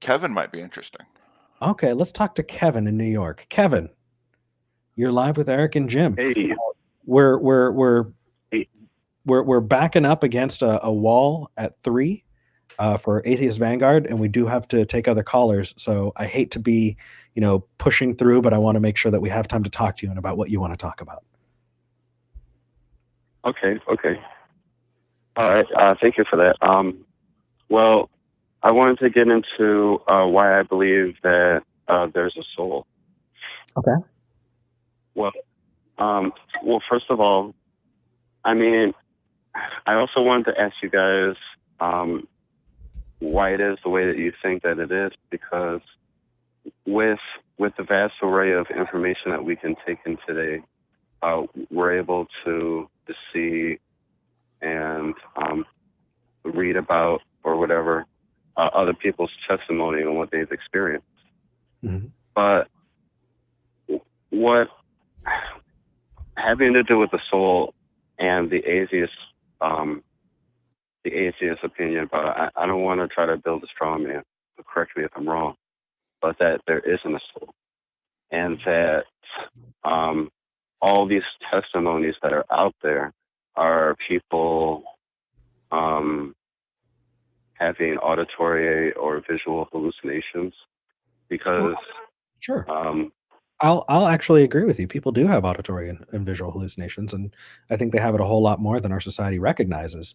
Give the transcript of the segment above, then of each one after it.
Kevin might be interesting. Okay, let's talk to Kevin in New York. Kevin, you're live with Eric and Jim. Hey, We're we're we're hey, we're backing up against a wall at 3 for Atheist Vanguard, and we do have to take other callers. So I hate to be, pushing through, but I want to make sure that we have time to talk to you and about what you want to talk about. okay. All right. Thank you for that. Well, I wanted to get into why I believe that there's a soul. Okay. Well, first of all, I mean, I also wanted to ask you guys why it is the way that you think that it is, because with the vast array of information that we can take in today, we're able to see and read about or whatever other people's testimony and what they've experienced. Mm-hmm. But what having to do with the soul and the atheist opinion, but I don't want to try to build a straw man, but correct me if I'm wrong, but that there isn't a soul, and that all these testimonies that are out there are people having auditory or visual hallucinations, because Sure. I'll actually agree with you. People do have auditory and visual hallucinations, and I think they have it a whole lot more than our society recognizes.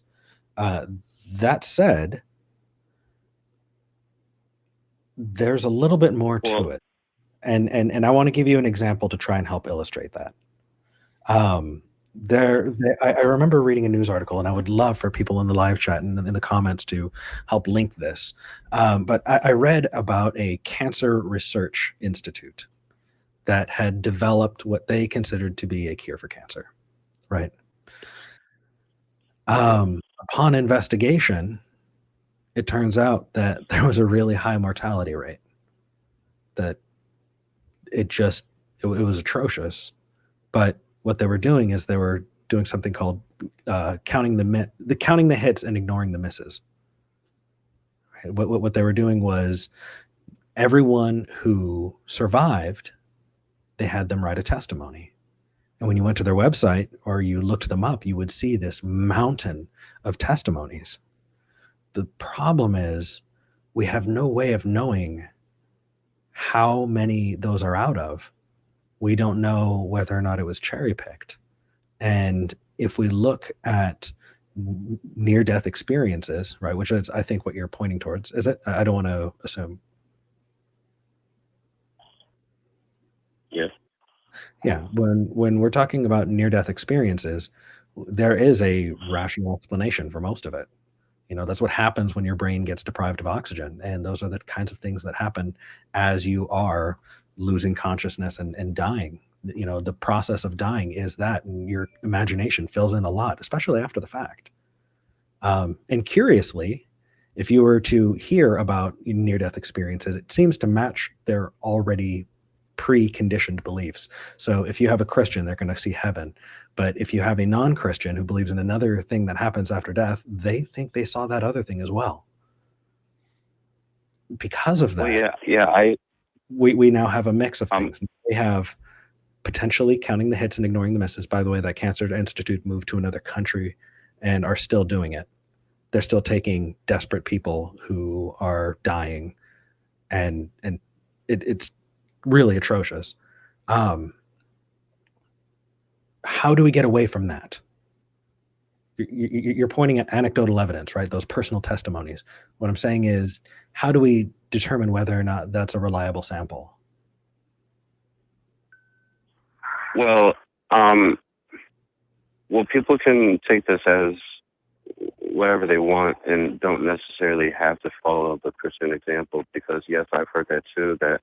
That said, there's a little bit more to it, and I want to give you an example to try and help illustrate that. I remember reading a news article, and I would love for people in the live chat and in the comments to help link this. But I read about a cancer research institute that had developed what they considered to be a cure for cancer, right? Upon investigation, it turns out that there was a really high mortality rate, that it was atrocious. But what they were doing is they were doing something called counting the hits and ignoring the misses. Right? What they were doing was, everyone who survived, they had them write a testimony. And when you went to their website or you looked them up, you would see this mountain of testimonies. The problem is, we have no way of knowing how many those are out of. We don't know whether or not it was cherry picked. And if we look at near-death experiences, right, which is, I think, what you're pointing towards, is it? I don't want to assume. Yes. Yeah, when we're talking about near-death experiences, there is a rational explanation for most of it. That's what happens when your brain gets deprived of oxygen, and those are the kinds of things that happen as you are losing consciousness and dying. The process of dying is that, and your imagination fills in a lot, especially after the fact. And curiously, if you were to hear about near-death experiences, it seems to match their already preconditioned beliefs. So if you have a Christian, they're going to see heaven. But if you have a non-Christian who believes in another thing that happens after death, they think they saw that other thing as well. Because of that, we now have a mix of things. We have potentially counting the hits and ignoring the misses. By the way, that Cancer Institute moved to another country and are still doing it. They're still taking desperate people who are dying, and it's really atrocious. How do we get away from that? You're pointing at anecdotal evidence, right? Those personal testimonies. What I'm saying is, how do we determine whether or not that's a reliable sample? Well, people can take this as whatever they want and don't necessarily have to follow the Christian example, because yes, I've heard that too, that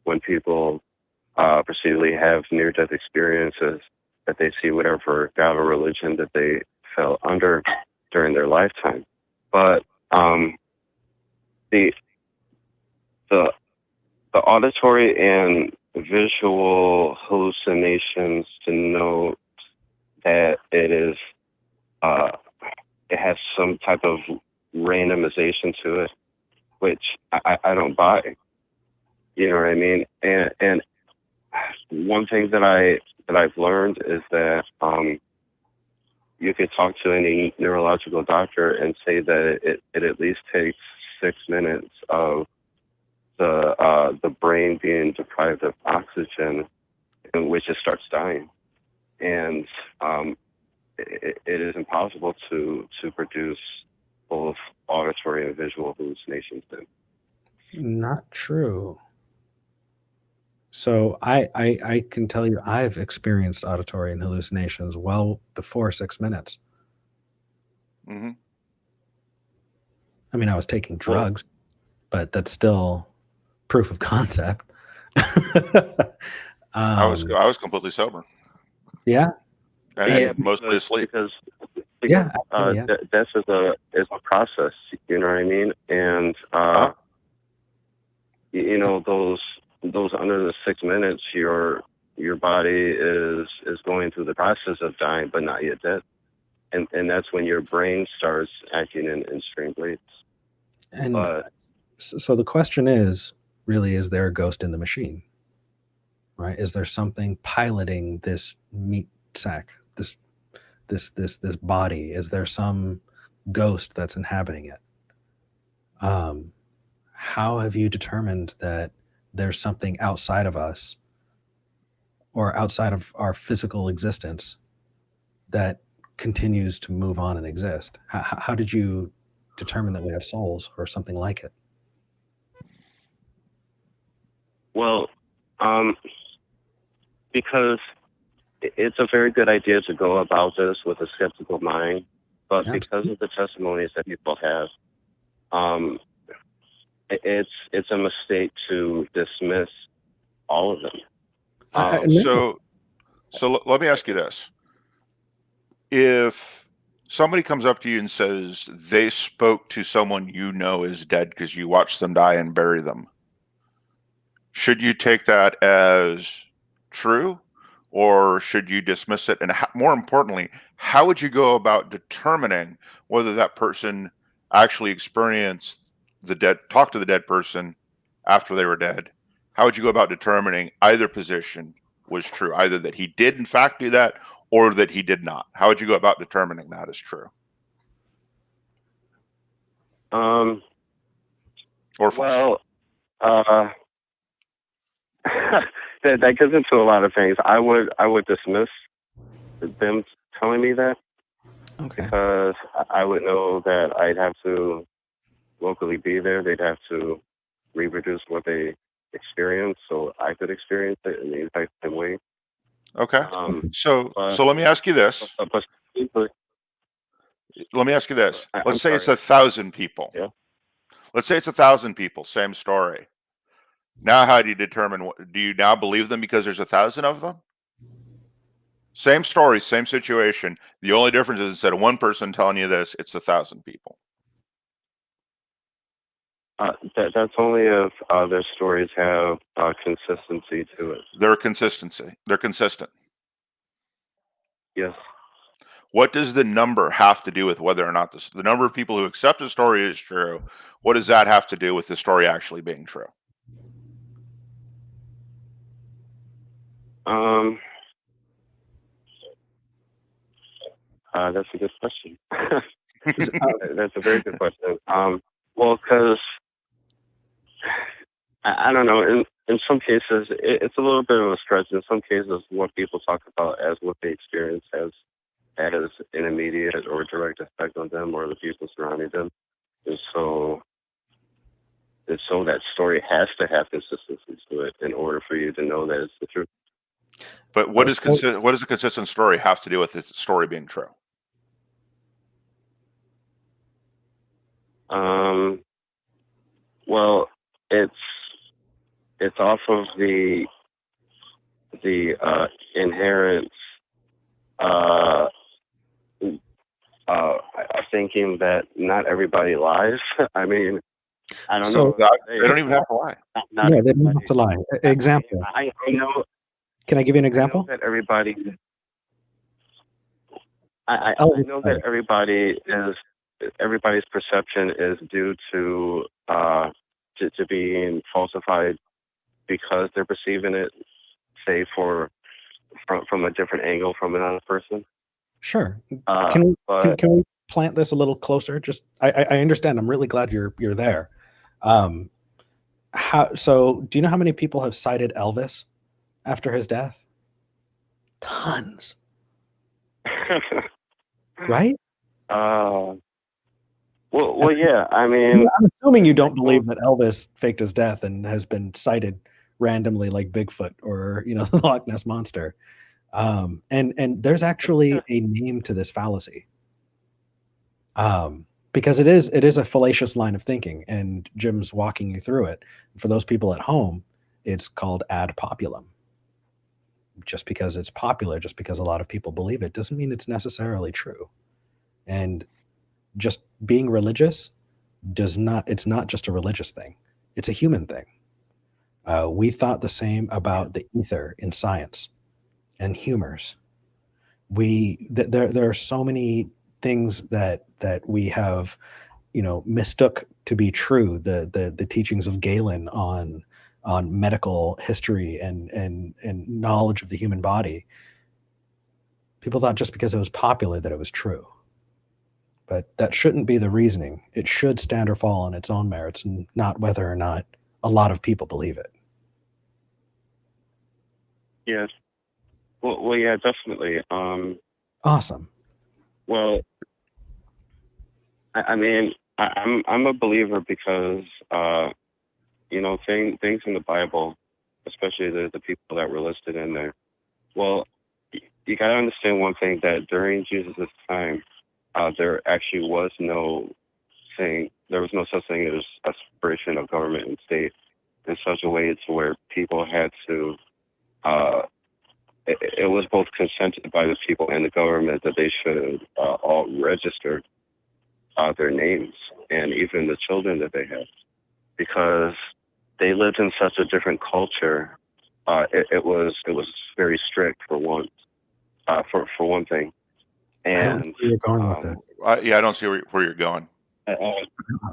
when people procedurally have near-death experiences, that they see whatever God or religion that they fell under during their lifetime. But the auditory and visual hallucinations denote that it has some type of randomization to it, which I don't own body. You know what I mean? And one thing that I've learned is that you could talk to any neurological doctor and say that it at least takes 6 minutes of the brain being deprived of oxygen in which it starts dying, and it is impossible to produce both auditory and visual hallucinations then. Not true. So I can tell you I've experienced auditory and hallucinations well before 6 minutes. Mm-hmm. I mean, I was taking drugs, but that's still proof of concept. I was completely sober. Yeah. And mostly asleep. Because Yeah. This is a process, you know what I mean? And you know, those under the 6 minutes, your body is going through the process of dying, but not yet dead. And that's when your brain starts acting in strange ways. And so the question is, really, is there a ghost in the machine? Right? Is there something piloting this meat sack, this body? Is there some ghost that's inhabiting it? How have you determined that there's something outside of us or outside of our physical existence that continues to move on and exist? How did you determine that we have souls or something like it? Well, because it's a very good idea to go about this with a skeptical mind, but because of the testimonies that people have, it's a mistake to dismiss all of them. So let me ask you this. If somebody comes up to you and says they spoke to someone you know is dead because you watched them die and bury them, should you take that as true, or should you dismiss it? And more importantly, how would you go about determining whether that person actually experienced talk to the dead person after they were dead? How would you go about determining either position was true, either that he did in fact do that or that he did not? How would you go about determining that is true? Or false? Well, that gets into a lot of things. I would dismiss them telling me that, because I would know that I'd have to locally be there. They'd have to reproduce what they experienced, so I could experience it in the exact same way. Okay. So let me ask you this. Let me ask you this. Let's say it's 1,000 people. Yeah. Let's say it's 1,000 people. Same story. Now, how do you determine? Do you now believe them because there's 1,000 of them? Same story, same situation. The only difference is instead of one person telling you this, it's 1,000 people. That's only if their stories have consistency to it. They're consistent. Yes. What does the number have to do with whether or not the number of people who accept a story is true? What does that have to do with the story actually being true? That's a good question. That's a very good question. Well, because I don't know. In some cases, it's a little bit of a stretch. In some cases, what people talk about as what they experience has an immediate or direct effect on them or the people surrounding them, and so that story has to have consistency to it in order for you to know that it's the truth. But what does a consistent story have to do with the story being true? Well, it's off of the inherent thinking that not everybody lies. I mean, I don't know. They don't even have to lie. No, they don't have to lie. Example. I know. Can I give you an example? I know that everybody. I know that everybody's perception is due to it to being falsified because they're perceiving it, say, from a different angle from another person. Sure. Uh, Can we but can we plant this a little closer? Just I understand. I'm really glad you're there. Um, so do you know how many people have cited Elvis after his death? Tons, right? uh, well, yeah. I mean, I'm assuming you don't well, believe that Elvis faked his death and has been cited randomly like Bigfoot or the Loch Ness monster. And there's actually a name to this fallacy. Because it is a fallacious line of thinking, and Jim's walking you through it. For those people at home, it's called ad populum. Just because it's popular, just because a lot of people believe it, doesn't mean it's necessarily true. And just being religious it's not just a religious thing, it's a human thing. We thought the same about the ether in science and humors. There are so many things that we have mistook to be true. The teachings of Galen on medical history and knowledge of the human body. People thought just because it was popular that it was true. But that shouldn't be the reasoning. It should stand or fall on its own merits, and not whether or not a lot of people believe it. yes. Well, yeah, definitely. Awesome. Well, I mean, I'm a believer because things in the Bible, especially the people that were listed in there. Well, you got to understand one thing, that during Jesus' time, there actually was no there was no such thing as a separation of government and state in such a way to where people had to. It was both consented by the people and the government that they should all register their names and even the children that they had, because they lived in such a different culture. It was very strict for one thing, I don't know and where you're going with um, it. Yeah, I don't see where you're going. uh,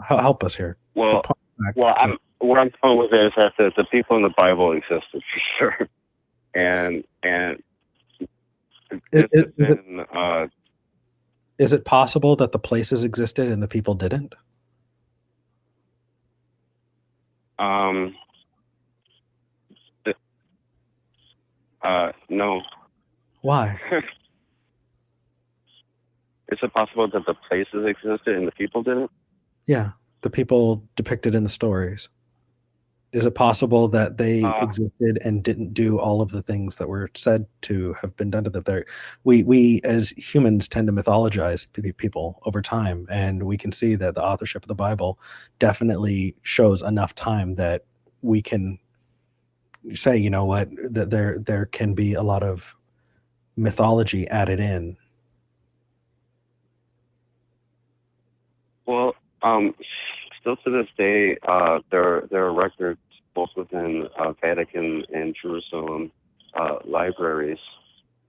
Help us here. well, Point back well, to what I'm going with is that the people in the Bible existed for sure, and is, this has is it been is it possible that the places existed and the people didn't? um no. Why? Is it possible that the places existed and the people didn't? Yeah, the people depicted in the stories. Is it possible that they Uh, existed and didn't do all of the things that were said to have been done to them? We as humans tend to mythologize people over time, and we can see that the authorship of the Bible definitely shows enough time that we can say, you know what, that there can be a lot of mythology added in. well, still to this day, there are records both within Vatican and Jerusalem libraries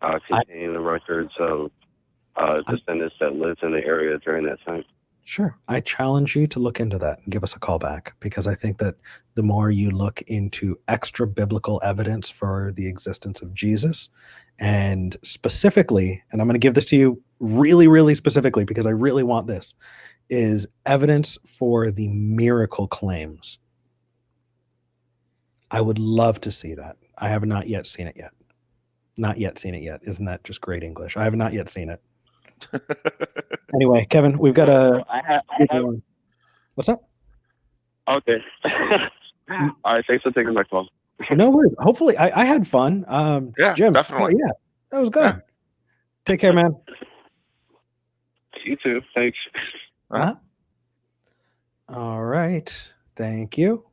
I, containing the records of I descendants that lived in the area during that time. Sure. I challenge you to look into that and give us a call back, because I think that the more you look into extra biblical evidence for the existence of Jesus, and specifically, and I'm going to give this to you really, really specifically because I really want this, is evidence for the miracle claims. I would love to see that. I have not yet seen it yet. Not yet seen it yet. Isn't that just great English? I have not yet seen it. Anyway, Kevin, we've got a. I have. What's up? Okay. All right. Thanks for taking my call. No worries. Hopefully, I had fun. Yeah, Jim, definitely. yeah, that was good. Yeah. Take care, man. You too. Thanks. All right. Thank you.